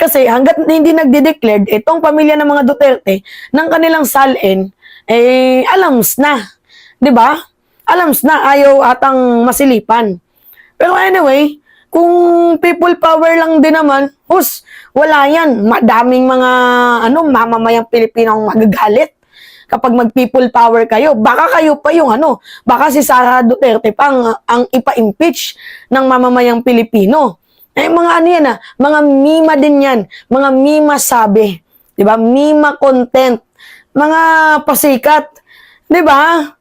Kasi hanggat hindi nagde-declared, itong pamilya ng mga Duterte, ng kanilang salin, alams na. 'Di ba? Alams na, ayaw atang masilipan. Pero anyway, kung people power lang din naman, wala yan. Madaming mga mamamayang Pilipino ang magagalit kapag mag-people power kayo. Baka kayo pa yung baka si Sara Duterte pa ang ipa-impeach ng mamamayang Pilipino. Mga yan mga mima din yan. Mga mima sabi. Diba? Mima content. Mga pasikat. Diba?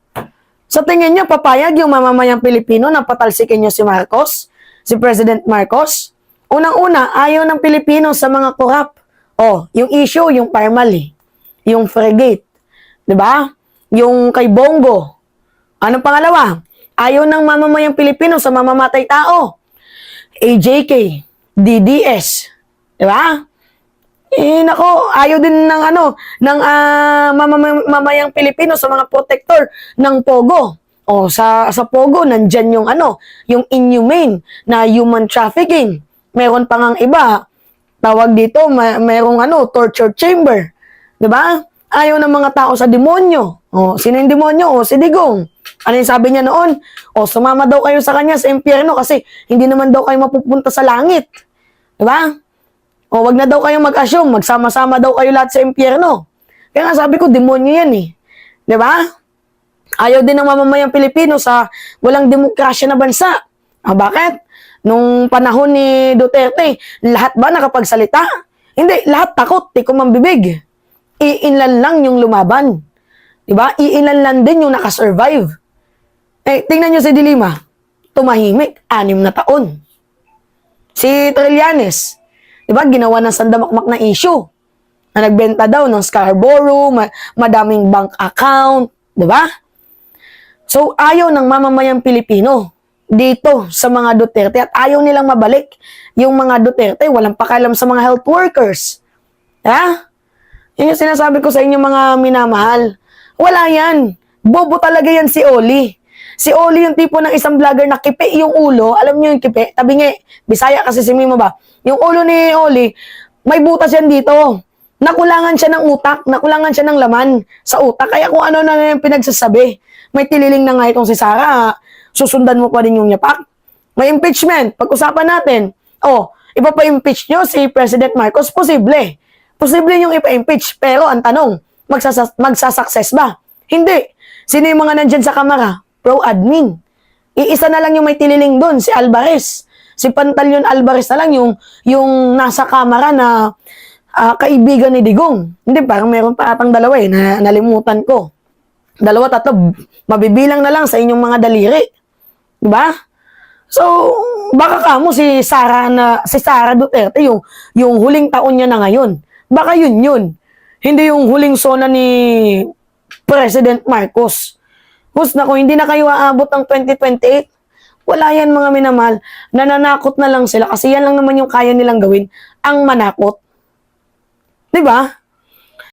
Sa tingin nyo, papayag yung mamamayang Pilipino na patalsikin nyo si Marcos? Si President Marcos? Unang-una, ayaw ng Pilipino sa mga korap. Yung issue, yung Parmali. Yung frigate. Diba? Yung kay Bongo. Anong pangalawa? Ayaw ng mamamayang Pilipino sa mamamatay tao. AJK, DDS. Diba? Nako, ayaw din ng mamamayang Pilipino sa mga protector ng Pogo. Sa Pogo, nandyan yung inhumane na human trafficking. Meron pa ngang iba, tawag dito, merong torture chamber. 'Di ba? Ayaw ng mga tao sa demonyo. Sino yung demonyo? Si Digong. Ano yung sabi niya noon? Sumama daw kayo sa kanya sa impyerno kasi hindi naman daw kayo mapupunta sa langit. 'Di ba? Wag na daw kayong mag-assume, magsama-sama daw kayo lahat sa impyerno. Kaya nga sabi ko, demonyo yan eh. 'Di ba? Ayaw din ng mamamayang Pilipino sa walang demokrasya na bansa. Bakit? Nung panahon ni Duterte, lahat ba nakapagsalita? Hindi, lahat takot, tikom ang bibig. Iinlan lang yung lumaban. 'Di ba? Iinlan lang din yung nakasurvive. Tingnan nyo si Dilima. Tumahimik, 6 na taon. Si Trillanes, 'di ba? Ginawa ng sandamakmak na issue. Na nagbenta daw ng Scarborough, madaming bank account, 'di ba? So, ayaw ng mamamayang Pilipino dito sa mga Duterte at ayaw nilang mabalik yung mga Duterte, walang pakialam sa mga health workers. Ha? Yun yung sinasabi ko sa inyo mga minamahal. Wala yan. Bobo talaga yan si Oli. Si Oli yung tipo ng isang vlogger na kipi yung ulo. Alam niyo yung kipi? Tabingi. Bisaya kasi si Mimo ba? Yung ulo ni Oli, may butas yan dito. Nakulangan siya ng utak. Nakulangan siya ng laman sa utak. Kaya kung ano na yung pinagsasabi. May tililing na nga itong si Sara. Susundan mo pa rin yung yapak. May impeachment. Pag-usapan natin. Iba pa impeach nyo si President Marcos? Posible. Posible yung ipa-impeach. Pero ang tanong, magsasucess ba? Hindi. Sino yung mga nandyan sa kamara? Pro-admin. Iisa na lang yung may tililing doon, si Alvarez. Si Pantaleon Alvarez na lang yung nasa kamara na kaibigan ni Digong. Hindi, parang meron pa atang dalawa na nalimutan ko. 2, 3, mabibilang na lang sa inyong mga daliri. Diba? So, baka kamo si Sara Duterte, yung huling taon niya na ngayon. Baka yun. Hindi yung huling sona ni President Marcos. Kung hindi na kayo aabot ng 2028, wala yan mga minamahal. Nananakot na lang sila kasi yan lang naman yung kaya nilang gawin, ang manakot. Diba?